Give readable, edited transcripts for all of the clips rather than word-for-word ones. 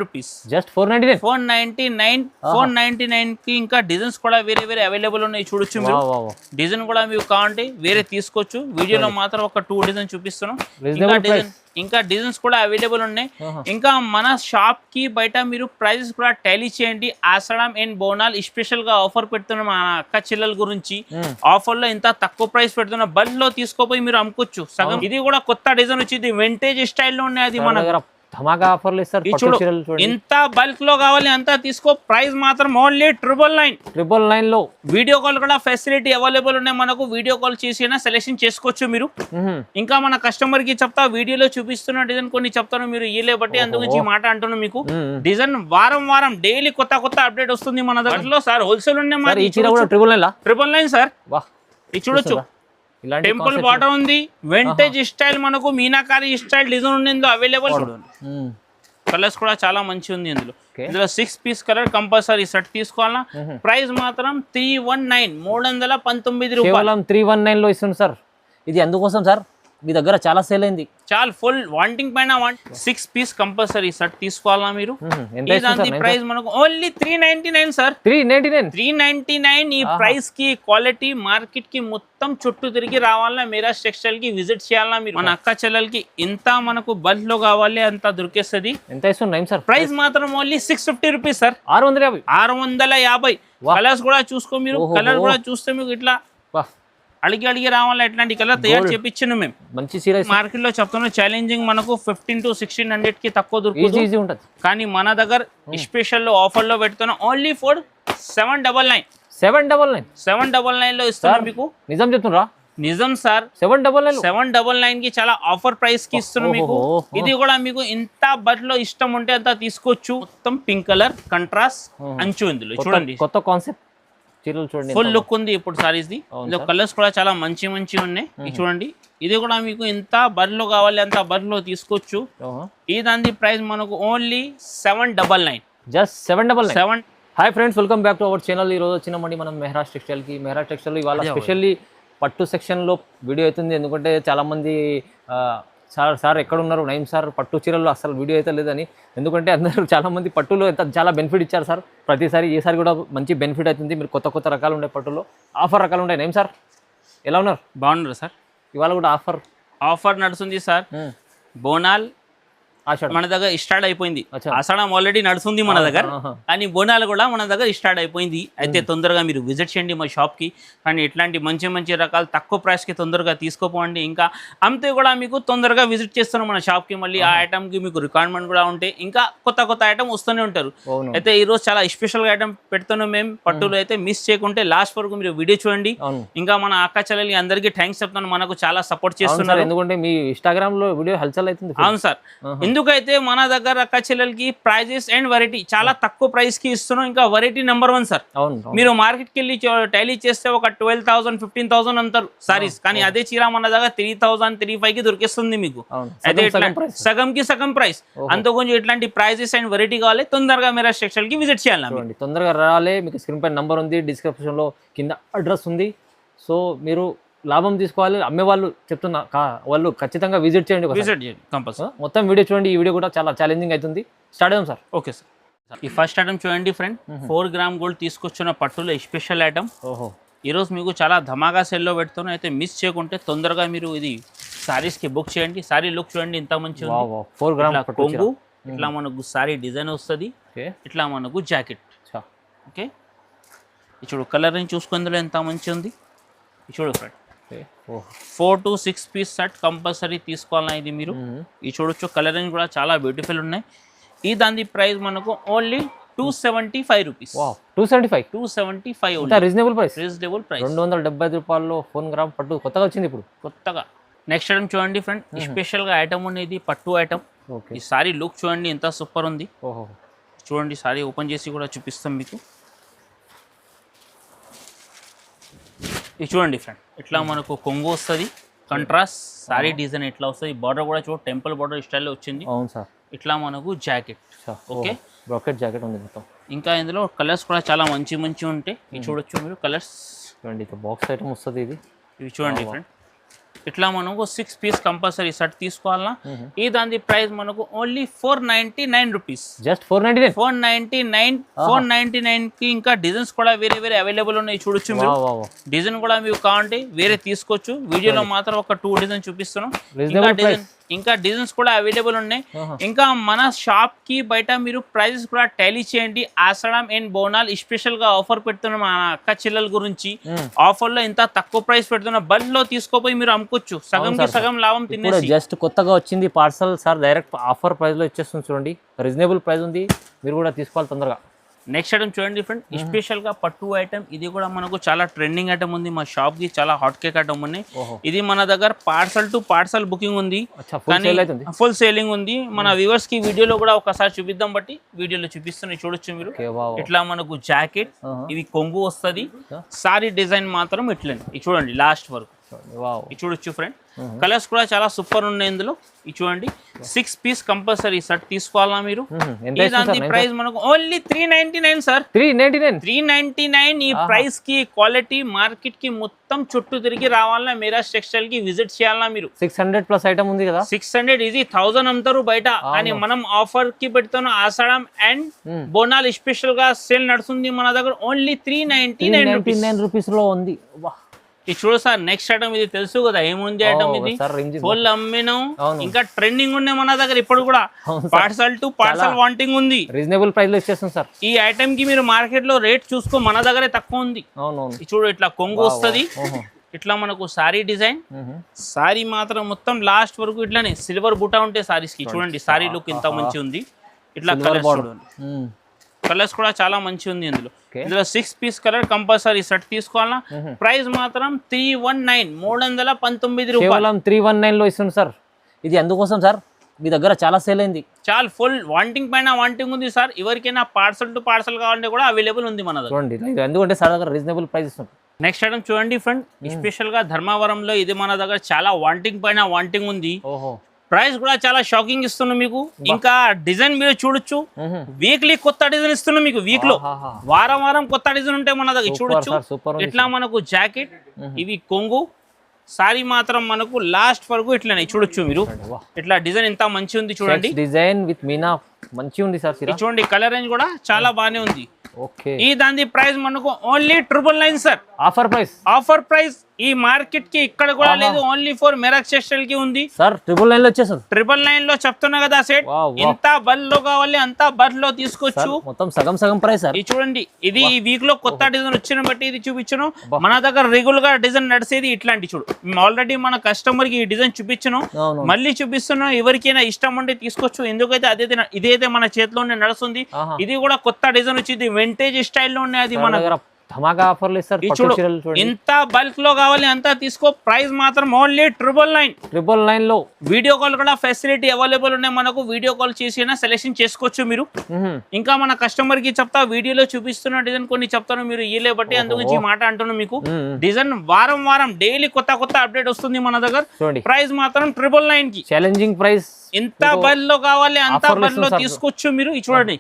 Rupees, just 499. 499 కి ఇంకా designs కూడా వేరే వేరే అవైలబుల్ ఉన్నాయి. చూడొచ్చు మీరు, డిజైన్ కూడా మీకు కావాలంటే వేరే తీసుకోవచ్చు. వీడియోలో మాత్రం ఒక 2 డిజైన్ చూపిస్తున్నాం. ఇంకా డిజైన్స్ కూడా అవైలబుల్ ఉన్నాయి. ఇంకా మన షాప్ కి బయట మీరు ప్రైజెస్ కూడా టాలీ చేయండి. ఆషాఢం అండ్ బోనాల్ స్పెషల్ గా ఆఫర్ పెడుతున్న మన అక్క చెల్లెల గురించి. ఆఫర్ లో ఇంత తక్కువ ప్రైస్ పెడుతున్న బల్క్ లో తీసుకోపోయి మీరు అమ్ముకోవచ్చు సగం. ఇది కూడా కొత్త డిజైన్ వచ్చింది, వింటేజ్ స్టైల్ లో ఉన్నాయి. అది మన ధమాకా ఆఫర్లు ఇస్తారు. ఇంత బల్క్ లో కావాలి అంతా తీసుకో. ప్రైస్ మాత్రం ఓన్లీ 999 లో. వీడియో కాల్ కూడా ఫెసిలిటీ అవైలబుల్ ఉన్నాయి. మనకు వీడియో కాల్ చేసి సెలెక్షన్ చేసుకోవచ్చు మీరు. ఇంకా మన కస్టమర్ కి చెప్తా, వీడియోలో చూపిస్తున్న డిజైన్ కొన్ని చెప్తాను, మీరు ఇయ్యలే బట్టి అందుగురించి మాట అంటున్నాను మీకు. డిజైన్ వారం డైలీ కొత్త అప్డేట్ వస్తుంది మన దగ్గరలో. సార్ హోల్సేల్ ఉన్నాయి మరి. 999 సార్. ఇది చూడొచ్చు, టెంపుల్ బాటమ్ ఉంది, వింటేజ్ స్టైల్, మనకు మీనాకారి స్టైల్ డిజైన్ ఉంది ఇందులో అవైలబుల్. కలర్స్ కూడా చాలా మంచి ఉంది ఇందులో. 6 పీస్ కలర్ కంపల్సరీ సెట్ తీసుకోవాలా. ప్రైస్ మాత్రం 319 రూపాయలు. 319 లో ఇస్తుంది సార్. ఇది ఎందుకోసం సార్, మీ దగ్గర చాలా సేల్ అయింది, చాలా ఫుల్ వాంటింగ్ పైన 6 పీస్ కంపల్సరీ సెట్ తీసుకోవాలా మీరు. ప్రైస్ మనకు ఓన్లీ 399 సార్. 399 ఈ ప్రైస్ కి క్వాలిటీ మార్కెట్ కి మొత్తం చుట్టూ తిరిగి రావాలా, మీరా టెక్స్టైల్ కి విజిట్ చేయాలా మీరు. మన అక్క చెల్లెలకి ఇంత మనకు బల్క్ లో కావాలి అంత దొరికేస్తుంది. ఎంత ఇస్తున్నాయి సార్? ప్రైస్ మాత్రం ఓన్లీ 650 రూపీస్ సార్. 650. కలర్స్ కూడా చూసుకో మీరు. కలర్ కూడా చూస్తే మీకు ఇట్లా అడిగి రావాలా, ఎట్లాంటి కలర్ తయారు చేపించాను మేము. మంచి సీరియస్ మార్కెట్ లో చెప్తాను, ఛాలెంజింగ్ మనకు 1500 to 1600 కి తక్కువ దొరుకుతుంది. కానీ మన దగ్గర స్పెషల్ ఆఫర్ లో పెడుతున్నా ఓన్లీ ఫర్ 799 లో ఇస్తాను మీకు. నిజం చెప్తున్నా? నిజం సార్. 799 కి చాలా ఆఫర్ ప్రైస్ కి ఇస్తున్నాం మీకు. ఇది కూడా మీకు ఇంత బట్లో ఇష్టం ఉంటే అంత తీసుకోవచ్చు. మొత్తం పింక్ కలర్ కంట్రాస్ట్ అంచు ఇందులో చూడండి, కొత్త కాన్సెప్ట్ చూడండి, ఫుల్ లుక్ ఉంది ఇప్పుడు సారీస్ ది. ఇందులో కలర్స్ కూడా చాలా మంచి ఉన్నాయి. ఇది చూడండి, ఇది కూడా మీకు ఇంత బర్లో కావాలి అంత బర్లో తీసుకోవచ్చు. ఈ దాని ప్రైస్ మనకు only 799. Just 799. Hi friends, welcome back to our channel. ఈ రోజు వచ్చినామండి మనం మెహరాజ్ టెక్స్టైల్ కి. మెహరాజ్ టెక్స్టైల్ ఇవాళ స్పెషల్లీ పట్టు సెక్షన్ లో వీడియో అవుతుంది. ఎందుకంటే చాలా మంది సార్ ఎక్కడ ఉన్నారు నైమ్ సార్, పట్టు చీరల్లో అసలు వీడియో అయితే లేదని. ఎందుకంటే అందరూ చాలా మంది పట్టులో చాలా బెనిఫిట్ ఇచ్చారు సార్ ప్రతిసారి. ఈసారి కూడా మంచి బెనిఫిట్ అవుతుంది. మీరు కొత్త రకాలు ఉంటాయి పట్టులో, ఆఫర్ రకాలు ఉంటాయి. నైమ్ సార్ ఎలా ఉన్నారు? బాగున్నారు సార్. ఇవాళ కూడా ఆఫర్ నడుస్తుంది సార్. బోనాల్ మన దగ్గర స్టార్ట్ అయిపోయింది. ఆషాఢం ఆల్రెడీ నడుస్తుంది మన దగ్గర, కానీ బోనాలు కూడా మన దగ్గర స్టార్ట్ అయిపోయింది. అయితే తొందరగా మీరు విజిట్ చేయండి మా షాప్కి. కానీ ఇట్లాంటి మంచి రకాలు తక్కువ ప్రైస్కి తొందరగా తీసుకోపోండి. ఇంకా అమ్మితే కూడా మీకు తొందరగా విజిట్ చేస్తున్నాం మన షాప్కి. మళ్ళీ ఆ ఐటమ్కి మీకు రిక్వైర్మెంట్ కూడా ఉంటే ఇంకా కొత్త ఐటమ్ వస్తూనే ఉంటారు. అయితే ఈరోజు చాలా స్పెషల్గా ఐటమ్ పెడుతున్నాం మేము పట్టులో. అయితే మిస్ చేయకుంటే లాస్ట్ వరకు మీరు వీడియో చూడండి. ఇంకా మన అక్క చెల్లెలి అందరికీ థ్యాంక్స్ చెప్తాను, మనకు చాలా సపోర్ట్ చేస్తున్నారు. ఎందుకంటే మీ ఇన్స్టాగ్రామ్ లో వీడియో హల్చల్ అవుతుంది. అవును సార్. ఎందుకైతే మన దగ్గర అక్క చెల్లెలకి ప్రైజెస్ అండ్ వెరైటీ చాలా తక్కువ ప్రైస్ కి ఇస్తున్నాం. ఇంకా వెరైటీ నెంబర్ 1 సార్. మీరు మార్కెట్ కి వెళ్ళి టైలీ చేస్తే ఒక 12,000 15,000 అంటారు సారీస్, కానీ అదే చీర మన దగ్గర 3,000 3,500 కి దొరికిస్తుంది మీకు. అయితే సగం ప్రైస్. అంత కొంచెం ఇట్లాంటి ప్రైజెస్ అండ్ వెరైటీ కావాలి, తొందరగా మీరు టెక్స్టైల్ కి విజిట్ చేయాలి. తొందరగా రావాలి. మీకు స్క్రీన్ పై నంబర్ ఉంది, డిస్క్రిప్షన్ లో కింద అడ్రస్ ఉంది. సో మీరు లాభం తీసుకోవాలి. అమ్మే వాళ్ళు చెప్తున్నా, వాళ్ళు ఖచ్చితంగా విజిట్ చేయండి కంపల్సరీ. మొత్తం వీడియో చూడండి. ఈ వీడియో కూడా చాలా ఛాలెంజింగ్ అవుతుంది. స్టార్ట్ అవుతాం సార్. Okay sir. ఈ ఫస్ట్ ఐటమ్ చూడండి ఫ్రెండ్, 4 గ్రామ్ గోల్డ్ తీసుకొచ్చిన పట్టులో స్పెషల్ ఐటమ్. ఈరోజు మీకు చాలా ధమాకా సెల్లో పెడుతున్నాం. అయితే మిస్ చేయకుంటే తొందరగా మీరు ఇది సారీస్ కి బుక్ చేయండి. సారీ లుక్ చూడండి ఎంత మంచి 4 గ్రామ్ కొంగు. ఇట్లా మనకు సారీ డిజైన్ వస్తుంది. ఇట్లా మనకు జాకెట్. ఓకే, చూడు కలర్ చూసుకుందులో ఎంత మంచి ఉంది. చూడు friend, 4 to 6 piece set compulsory తీసుకోవాలన్నా ఇది మీరు. ఇది చూడొచ్చు, కలరింగ్ కూడా చాలా బ్యూటిఫుల్ ఉన్నాయి. ఈ దాని ప్రైస్ మనకు ఓన్లీ 275 రూపీస్. 275 reasonable price. 270 రూపాయల్లో 4 గ్రామ్ పట్టు కొత్తగా వచ్చింది ఇప్పుడు. నెక్స్ట్ ఐటమ్ చూడండి ఫ్రెండ్, స్పెషల్ గా ఐటమ్ ఉన్నది పట్టు ఐటమ్. ఈ సారీ లుక్ చూడండి ఎంత సూపర్ ఉంది. చూడండి, సారీ ఓపెన్ చేసి కూడా చూపిస్తాం మీకు. ఇది చూడండి ఫ్రెండ్, ఇట్లా మనకు కొంగు వస్తుంది, కంట్రాస్ట్ సారీ డిజైన్ ఇట్లా వస్తుంది. బార్డర్ కూడా చూడ టెంపుల్ బార్డర్ స్టైల్లో వచ్చింది. అవును సార్. ఇట్లా మనకు జాకెట్. ఓకే, బ్రాకెట్ జాకెట్ ఉంది మొత్తం. ఇంకా ఇందులో కలర్స్ కూడా చాలా మంచి ఉంటాయి. ఇది చూడొచ్చు మీరు కలర్స్. చూడండి, బాక్స్ ఐటమ్ వస్తుంది ఇది. ఇవి చూడండి ఫ్రెండ్, ఇట్లా మనకు 6 పీస్ కంపల్సరీ షర్ట్ తీసుకోవాలన్నా ఈ దాని ప్రైస్ మనకు ఓన్లీ 499 రూపీస్. జస్ట్ 499 కి ఇంకా డిజైన్స్ కూడా వేరే వేరే అవైలబుల్ ఉన్నాయి చూడొచ్చు మీరు. డిజైన్ కూడా మీకు కావాలంటే వేరే తీసుకోవచ్చు. వీడియోలో మాత్రం ఒక 2 డిజైన్ చూపిస్తున్నాం. ఇంకా డిజైన్స్ కూడా అవైలబుల్ ఉన్నాయి. ఇంకా మన షాప్ కి బయట మీరు ప్రైజెస్ కూడా టాలీ చేయండి. ఆషాఢం అండ్ బోనాల్ స్పెషల్ గా ఆఫర్ పెడుతున్నాం మన అక్క చెల్లెల గురించి. ఆఫర్ లో ఇంత తక్కువ ప్రైస్ పెడుతున్నా బల్క్ లో తీసుకోపోయి మీరు అమ్ముకోవచ్చు. సగం కి సగం లాభం తినేసి. జస్ట్ కొత్తగా వచ్చింది parcel sir, direct offer price లో ఇచ్చేస్తుంది చూడండి. రీజనబుల్ ప్రైస్ ఉంది, మీరు కూడా తీసుకోవాలి తొందరగా. నెక్స్ట్ ఐటమ్ చూడండి ఫ్రెండ్, స్పెషల్ గా పట్టు ఐటమ్. ఇది కూడా మనకు చాలా ట్రెండింగ్ ఐటమ్ ఉంది. మా షాప్ కి చాలా హాట్ కేక్ ఐటమ్ ఉన్నాయి. ఇది మన దగ్గర పార్సల్ టు పార్సల్ బుకింగ్ ఉంది, ఫుల్ సేలింగ్ ఉంది. మన వ్యూవర్స్ కి వీడియోలో కూడా ఒకసారి చూపిద్దాం, బట్టి వీడియోలో చూపిస్తున్నాయి చూడొచ్చు మీరు. ఇట్లా మనకు జాకెట్, ఇది కొంగు వస్తుంది. సారీ డిజైన్ మాత్రం ఇట్లా చూడండి లాస్ట్ వరకు చూడొచ్చు ఫ్రెండ్. కలర్స్ కూడా చాలా సూపర్ ఉన్నాయి ఇందులో. ఇది చూడండి 6 పీస్ కంపల్సరీ షర్ట్ తీసుకోవాలా మీరు. దాని ప్రైస్ మనకు ఓన్లీ 399 సార్. 399 ఈ ప్రైస్ కి క్వాలిటీ మార్కెట్ కి మొత్తం చుట్టూ తిరిగి రావాలన్నా మెహరాజ్ టెక్స్టైల్ కి విజిట్ చేయాలన్నా మీరు. 600 ప్లస్ ఐటమ్ ఉంది కదా. 600 ఇది 1000 అమ్ముతారు బయట, కానీ మనం ఆఫర్ కి పెడుతున్నాం. ఆషాఢం అండ్ బోనాల్ స్పెషల్ గా సేల్ నడుస్తుంది మన దగ్గర. ఓన్లీ 399 రూపీస్ లో ఉంది. ఇది చూడు సార్, నెక్స్ట్ ఐటమ్ ఇది తెలుసు కదా ఏముంది ఐటమ్. ఇది ఫుల్ అమ్మినాం, ఇంకా ట్రెండింగ్ ఉన్నాయి మన దగ్గర ఇప్పుడు కూడా. పార్సల్ టు పార్సల్ వాంటింగ్ ఉంది, రీజనబుల్ ప్రైస్ లో ఇచ్చేస్తాం సార్. ఈ ఐటమ్ కి మీరు మార్కెట్ లో రేట్ చూసుకో, మన దగ్గరే తక్కువ ఉంది. చూడు ఇట్లా కొంగు వస్తుంది, ఇట్లా మనకు సారీ డిజైన్. సారీ మాత్రం మొత్తం లాస్ట్ వరకు ఇట్లానే సిల్వర్ బుటా ఉంటే సారీస్ కి. చూడండి సారీ లుక్ ఇంత మంచి ఉంది. ఇట్లా కలర్స్ చూడండి, కలర్స్ కూడా చాలా మంచి ఉంది ఇందులో. ఇందులో 6 పీస్ కలర్ కంపల్సరీ సెట్ తీసుకోవాలన్నా. ప్రైస్ మాత్రం 319 రూపాయలు. 319 లో ఇస్తుంది సార్. ఇది ఎందుకోసం సార్, మీ దగ్గర చాలా సేల్ అయింది. చాలా ఫుల్ వాంటింగ్ పైన వాంటింగ్ ఉంది సార్. ఎవరికైనా పార్సల్ టు పార్సల్ కావాలంటే కూడా అవైలబుల్ ఉంది మన దగ్గర. చూడండి ఎందుకంటే సార్ దగ్గర రీజనబుల్ ప్రైస్ ఇస్తుంది. నెక్స్ట్ ఐటమ్ చూడండి ఫ్రెండ్, స్పెషల్ గా ధర్మవరంలో ఇది మన దగ్గర చాలా వాంటింగ్ పైన వాంటింగ్ ఉంది. ప్రైస్ కూడా చాలా షాకింగ్ ఇస్తున్నాం మీకు. ఇంకా డిజైన్ మీరు చూడొచ్చు, వీక్లీ కొత్త డిజైన్ ఇస్తున్నాం మీకు. వీక్ లో వారం వారం కొత్త డిజైన్ ఉంటాయి మన దగ్గర చూడొచ్చు. ఇట్లా మనకు జాకెట్, ఇవి కొంగు, సారీ మాత్రం మనకు లాస్ట్ వరకు ఇట్లానే చూడొచ్చు మీరు. ఇట్లా డిజైన్ ఎంత మంచి ఉంది చూడండి. డిజైన్ విత్ మీనా మంచి ఉంది సార్. చూడండి కలర్ రేంజ్ కూడా చాలా బాగానే ఉంది. ఈ దాని ప్రైస్ మనకు ఓన్లీ 999 సార్. ఆఫర్ ప్రైస్ ఈ మార్కెట్ కి ఇక్కడ కూడా లేదు, ఓన్లీ ఫర్ మెహరాజ్ టెక్స్టైల్ కి ఉంది సార్. 999 లో వచ్చేసారు. 999 లో చెప్తున్నా కదా సెట్. ఎంత బల్ లో కావాలి అంత బల్ లో తీసుకోవచ్చు. మొత్తం సగం ప్రైస్ సార్. ఇది చూడండి, ఇది ఈ వీక్ లో కొత్త డిజైన్ వచ్చిన బట్టి ఇది చూపించను. మన దగ్గర రెగ్యులర్ గా డిజైన్ నడిచేది ఇట్లాంటి చూడు. ఆల్రెడీ మన కస్టమర్ కి ఈ డిజైన్ చూపించను, మళ్ళీ చూపిస్తున్నాం. ఎవరికైనా ఇష్టం ఉంటే తీసుకోవచ్చు. ఎందుకైతే ఇదైతే మన చేతిలోనే నడుస్తుంది. ఇది కూడా కొత్త డిజైన్ వచ్చింది, వింటేజ్ స్టైల్లో ఉన్నాయి. అది మన ధమాకా ఆఫర్లు ఇస్తారు. ఎంత బల్క్ లో కావాలి అంత తీసుకో. ప్రైస్ మాత్రం ఓన్లీ 999 లో. వీడియో కాల్ కూడా ఫెసిలిటీ అవైలబుల్ ఉన్నాయి మనకు. వీడియో కాల్ చేసి సెలెక్షన్ చేసుకోవచ్చు మీరు. ఇంకా మన కస్టమర్ కి చెప్తా, వీడియోలో చూపిస్తున్న డిజైన్ కొన్ని చెప్తాను మీరు ఇయలే బట్టి, అందుగురించి మాట అంటున్నాను మీకు. డిజైన్ వారం వారం డైలీ కొత్త అప్డేట్ వస్తుంది మన దగ్గర. ప్రైస్ మాత్రం 999 కి. Challenging price. ఎంత బల్ లో కావాలి అంత బల్ లో తీసుకోవచ్చు మీరు. చూడండి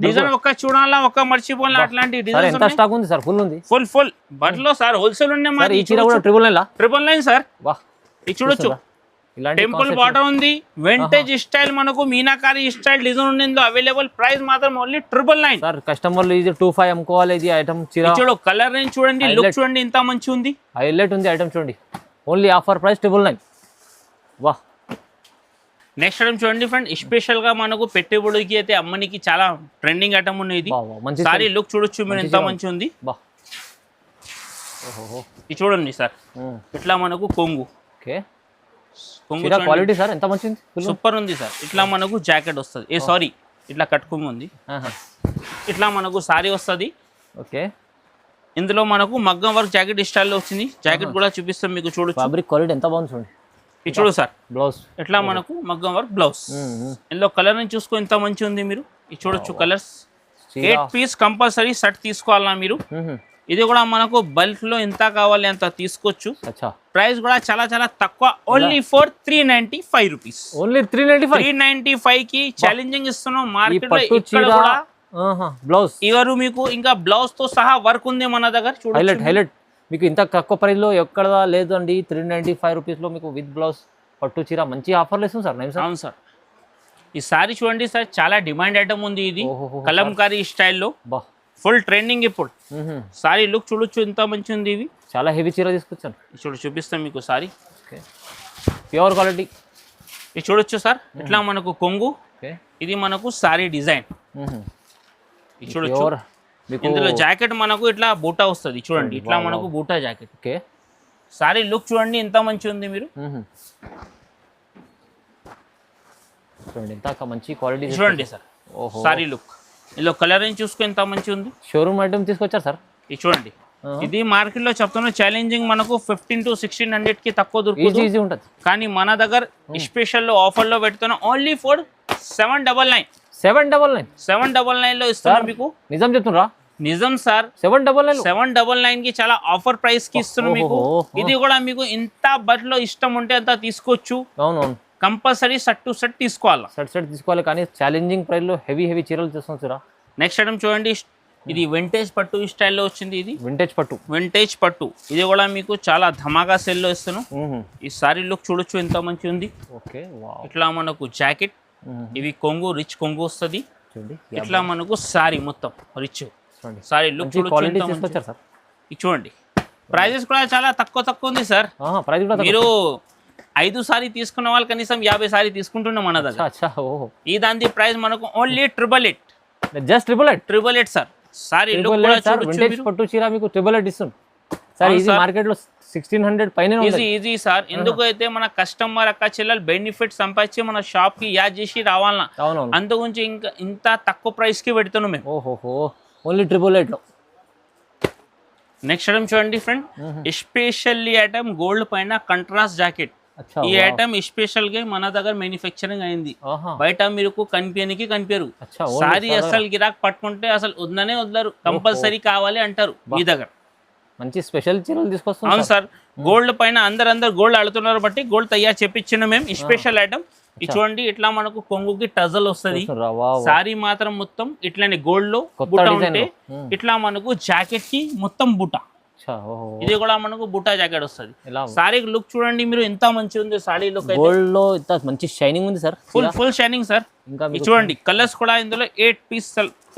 డిజైన్ ఒక్క చూడాలా, ఒక్క మర్చిపోవాలా, అట్లాంటి డిజైన్ ఎంత స్టాక్ ఉంది సార్. ఫుల్ ఉంది, ఫుల్ బట్లో సార్. హోల్సేల్ ఉన్నాయి 999 సార్. ఇది చూడొచ్చు, టెంపుల్ బాటమ్ ఉంది, వింటేజ్ స్టైల్ మనకు మీనాకారి స్టైల్ డిజైన్ ఉంది అవైలబుల్. ప్రైస్ మాత్రం ఓన్లీ 999 సార్. కస్టమర్లు ఇది 25 అమ్ముకోవాలి. ఇది ఐటమ్ చూడు, కలర్ రేంజ్ చూడండి, లుక్ చూడండి ఎంత మంచి ఉంది. హైలైట్ ఉంది ఐటమ్ చూడండి. Only offer price 999. వాహ్. నెక్స్ట్ ఐటమ్ చూడండి ఫ్రెండ్, స్పెషల్ గా మనకు పెట్టుబడికి అయితే అమ్మనికి చాలా ట్రెండింగ్ ఐటమ్ ఉంది. ఇది సారీ లుక్ చూడొచ్చు మీరు ఎంత మంచి ఉంది. ఇది చూడండి సార్, ఇట్లా మనకు కొంగు క్వాలిటీ సార్ ఎంత మంచి సూపర్ ఉంది సార్. ఇట్లా మనకు జాకెట్ వస్తుంది, సారీ ఇట్లా కట్టుకుంగు ఉంది. ఇట్లా మనకు సారీ వస్తుంది. ఓకే, ఇందులో మనకు మగ్గం వర్క్ జాకెట్ స్టైల్లో వచ్చింది. జాకెట్ కూడా చూపిస్తాం మీకు చూడొచ్చు. ఫ్యాబ్రిక్ క్వాలిటీ ఎంత బాగుంది చూడండి. ఇది చూడు సార్, బ్లౌజ్ ఇట్లా మనకు మగ్గం వర్క్ బ్లౌజ్. ఇందులో కలర్ ని చూసుకో ఎంత మంచి ఉంది మీరు. ఇది చూడొచ్చు కలర్స్. 8 పీస్ కంపల్సరీ సెట్ తీసుకోవాలన్నా మీరు. ఇది కూడా మనకు బల్క్ లో ఎంత కావాలి అంత తీసుకోవచ్చు. ప్రైస్ కూడా చాలా చాలా తక్కువ, ఓన్లీ ఫర్ 395 రూపీస్. ఓన్లీ 395 కి ఛాలెంజింగ్ ఇస్తున్నాం మార్కెట్ లో. ఇక్కడ కూడా బ్లౌజ్ ఇవరు మీకు ఇంకా బ్లౌజ్ తో సహా వర్క్ ఉంది మన దగ్గర. చూడండి హైలైట్ మీకు ఇంత తక్కువ ప్రైస్లో ఎక్కడ లేదు అండి. 395 రూపీస్లో మీకు విత్ బ్లౌజ్ పట్టు చీర మంచి ఆఫర్లు ఇస్తుంది సార్. నేను సార్ అవును సార్. ఈ సారీ చూడండి సార్, చాలా డిమాండ్ ఐటమ్ ఉంది ఇది. కలంకారీ స్టైల్లో బా ఫుల్ ట్రెండింగ్ ఇప్పుడు. సారీ లుక్ చూడొచ్చు ఎంత మంచి ఉంది. ఇవి చాలా హెవీ చీర తీసుకొచ్చాను. చూపిస్తాం మీకు సారీ. Okay, pure quality. ఇది చూడొచ్చు సార్, ఇట్లా మనకు కొంగు. ఓకే, ఇది మనకు సారీ డిజైన్. ఇది చూడొచ్చు. ఇందులో జాకెట్ మనకు ఇట్లా బూటా వస్తుంది చూడండి, ఇట్లా మనకు బూటా జాకెట్. ఓకే, సారీ లుక్ చూడండి ఎంత మంచి ఉంది. మీరు చూడండి ఎంత మంచి క్వాలిటీ చూడండి సార్. సారీ లుక్ ఇందులో కలరింగ్ చూసుకో ఎంత మంచి ఉంది. షోరూమ్ ఐటమ్ తీసుకొచ్చారు సార్. ఇది చూడండి, ఇది మార్కెట్ లో చెప్తున్నా ఛాలెంజింగ్ మనకు 1500 to 1600 కి తక్కువ దొరుకుతుంది. ఈజీ ఉంటుంది. కానీ మన దగ్గర స్పెషల్ లో ఆఫర్ లో పెడుతున్నా ఓన్లీ ఫర్ 799. 799 లో ఇస్తున్నాం మీకు. నిజం చెప్తున్నా? నిజం సార్. 799 కి చాలా ఆఫర్ ప్రైస్ కి ఇస్తున్నాం మీకు. ఇది కూడా మీకు ఇంత బట్లో ఇష్టం ఉంటే అంత తీసుకోవచ్చు. అవునవును, కంపల్సరీ సెట్ టు సెట్ తీసుకోవాలి. సెట్ తీసుకోవాలి. కానీ ఛాలెంజింగ్ ప్రైస్ లో హెవీ చీరలు చూస్తాం సార్. నెక్స్ట్ ఐటమ్ చూడండి, ఇది వింటేజ్ పట్టు స్టైల్లో వచ్చింది. ఇది వింటేజ్ పట్టు ఇది కూడా మీకు చాలా ధమాకా సెల్లో ఇస్తున్నాం. ఈ సారీ లుక్ చూడొచ్చు ఎంత మంచి ఉంది. ఓకే, ఇట్లా మనకు జాకెట్, ఇవి కొంగు, రిచ్ కొంగు వస్తుంది. ఇట్లా మనకు సారీ మొత్తం రిచ్ సారీ లుక్ చూడొచ్చు. ఇది చూడండి, ప్రైజెస్ కూడా చాలా తక్కువ ఉంది సార్. మీరు 5 సారీ తీసుకున్న వాళ్ళు కనీసం 50 సారీ తీసుకుంటున్నాం మన దగ్గర. ఈ దాని ప్రైస్ మనకు only 888. Just 888 sir. Sorry look కూడా చూడొచ్చు. పట్టు చీర మీకు 888 ఇస్తుంది సార్. ఇది మార్కెట్ లో 1600 పైన ఈజీ సార్. ఎందుకైతే మన కస్టమర్ అక్క చెల్లెలు బెనిఫిట్ సంపాదించి మన షాప్ కి యాడ్ చేసి రావాలన్నా, అందుగురించి ఇంకా ఇంత తక్కువ ప్రైస్ కి పెడుతున్నాం మేము. ఓన్లీ 888 లో. నెక్స్ట్ ఐటమ్ చూడండి ఫ్రెండ్, ఎస్పెషల్లీ ఐటమ్ గోల్డ్ పైన కంట్రాస్ట్ జాకెట్. ఈ ఐటమ్ స్పెషల్ గా మన దగ్గర మ్యానుఫ్యాక్చరింగ్ అయింది. బయట మీరు కనిపించరు. సారీ అసలు గిరాక్ పట్టుకుంటే అసలు వద్దనే వదలరు, కంపల్సరీ కావాలి అంటారు మీ దగ్గర. మంచి స్పెషల్ చీరలు తీసుకొస్తాం. అవును సార్, గోల్డ్ పైన అందరు గోల్డ్ అడుగుతున్నారు బట్టి గోల్డ్ తయారు చేపించిన మేము స్పెషల్ ఐటమ్. ఇది చూడండి, ఇట్లా మనకు కొంగుకి టజల్ వస్తుంది. సారీ మాత్రం మొత్తం ఇట్లానే గోల్డ్ లో బుట్ట ఉంటే, ఇట్లా మనకు జాకెట్ కి మొత్తం బుట్ట. ఇది కూడా మనకు బుట్టా జాకెట్ వస్తుంది. సారీ లుక్ చూడండి మీరు ఎంత మంచి ఉంది. సారీ లుక్ గోల్డ్ లో ఇంత మంచి షైనింగ్ ఉంది సార్. Full shining sir. చూడండి కలర్స్ కూడా ఇందులో 8 పీస్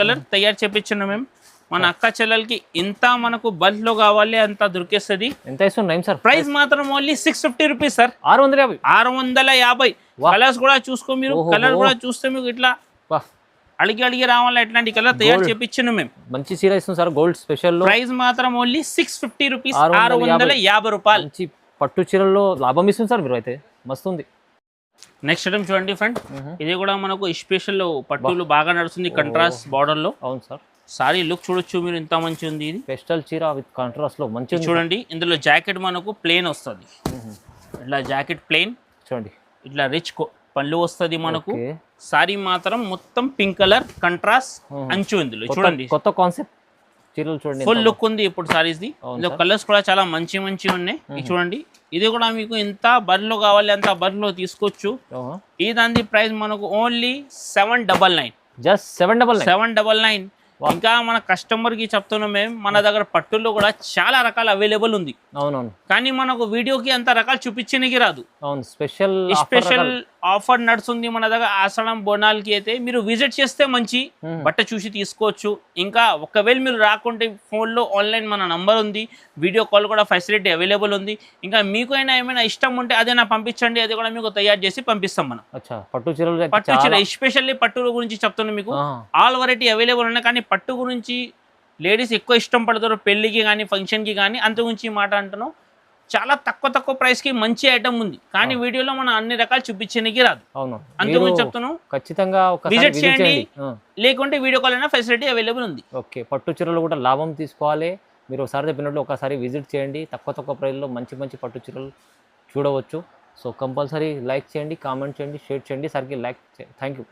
కలర్ తయారు చేపించున్నాం మేము. మన అక్క చెల్లెలకి ఇంత మనకు బల్క్ లో కావాలి అంత దొరికేస్తుంది. ఎంత ఇస్తున్నాం సార్? ప్రైస్ మాత్రం ఓన్లీ 650 రూపీస్ సార్. 650. కలర్స్ కూడా చూసుకో మీరు. కలర్ కూడా చూస్తే మీకు ఇట్లా అడిగి రావాలి. ఎట్లాంటి కలర్ తయారు చేపించాను మేము. మంచి చీర ఇస్తుంది సార్. Gold special. ప్రైస్ మాత్రం ఓన్లీ 650 రూపీస్. 650 రూపాయలు. మంచి పట్టు చీరల్లో లాభం ఇస్తుంది సార్ మీరు. అయితే మస్తు ఉంది. నెక్స్ట్ ఐటమ్ చూడండి ఫ్రెండ్, ఇది కూడా మనకు స్పెషల్ పట్టులు బాగా నడుస్తుంది కంట్రాస్ట్ బార్డర్ లో. అవును సార్. సారీ లుక్ చూడొచ్చు మీరు ఎంత మంచి ఉంది. ఇది పెస్టల్ చీర విత్ కాంట్రాస్ట్ లో మంచి చూడండి. ఇందులో జాకెట్ మనకు ప్లెయిన్ వస్తుంది. ఇట్లా జాకెట్ ప్లెయిన్ చూడండి. ఇట్లా రిచ్ పళ్ళు వస్తుంది మనకు. సారీ మాత్రం మొత్తం పింక్ కలర్ కంట్రాస్ట్ అంచు. ఇందులో చూడండి కొత్త కాన్సెప్ట్ చీరలు చూడండి, ఫుల్ లుక్ ఉంది ఇప్పుడు సారీస్ ది. ఇందులో కలర్స్ కూడా చాలా మంచి ఉన్నాయి. ఇది చూడండి, ఇది కూడా మీకు ఎంత బర్లో కావాలి అంత బర్లో తీసుకోవచ్చు. ఈ దాని ప్రైస్ మనకు ఓన్లీ 799. జస్ట్ 799. ఇంకా మన కస్టమర్ కి చెప్తున్నాం మేము, మన దగ్గర పట్టుల్లో కూడా చాలా రకాల అవైలబుల్ ఉంది. అవునవును, కానీ మనకు వీడియోకి అంత రకాలు చూపించడానికి రాదు. అవును, స్పెషల్ ఆఫర్ నడుస్తుంది మన దగ్గర. ఆషాఢం బోనాలకి అయితే మీరు విజిట్ చేస్తే మంచి బట్ట చూసి తీసుకోవచ్చు. ఇంకా ఒకవేళ మీరు రాకుంటే ఫోన్లో ఆన్లైన్ మన నంబర్ ఉంది, వీడియో కాల్ కూడా ఫెసిలిటీ అవైలబుల్ ఉంది. ఇంకా మీకు ఏమైనా ఇష్టం ఉంటే అదే నా పంపించండి, అది కూడా మీకు తయారు చేసి పంపిస్తాం మనం. పట్టు చీరలు, ఎస్పెషల్లీ పట్టు గురించి చెప్తున్నాను మీకు. ఆల్ వెరైటీ అవైలబుల్ ఉన్నాయి. కానీ పట్టు గురించి లేడీస్ ఎక్కువ ఇష్టం పడతారు పెళ్లికి కానీ ఫంక్షన్కి కానీ. అంత గురించి మాట అంటున్నాం. చాలా తక్కువ ప్రైస్కి మంచి ఐటమ్ ఉంది, కానీ వీడియోలో మనం అన్ని రకాలు చూపించడానికి రాదు. అంత గురించి చెప్తున్నాం. ఖచ్చితంగా విజిట్ చేయండి, లేకుంటే వీడియో కాల్ అయినా ఫెసిలిటీ అవైలబుల్ ఉంది. ఓకే, పట్టు చీరలు కూడా లాభం తీసుకోవాలి. మీరు ఒకసారి చెప్పినట్లు ఒకసారి విజిట్ చేయండి. తక్కువ ప్రైస్లో మంచి పట్టు చీరలు చూడవచ్చు. సో కంపల్సరీ లైక్ చేయండి, కామెంట్ చేయండి, షేర్ చేయండి. సరికి లైక్ థ్యాంక్ యూ.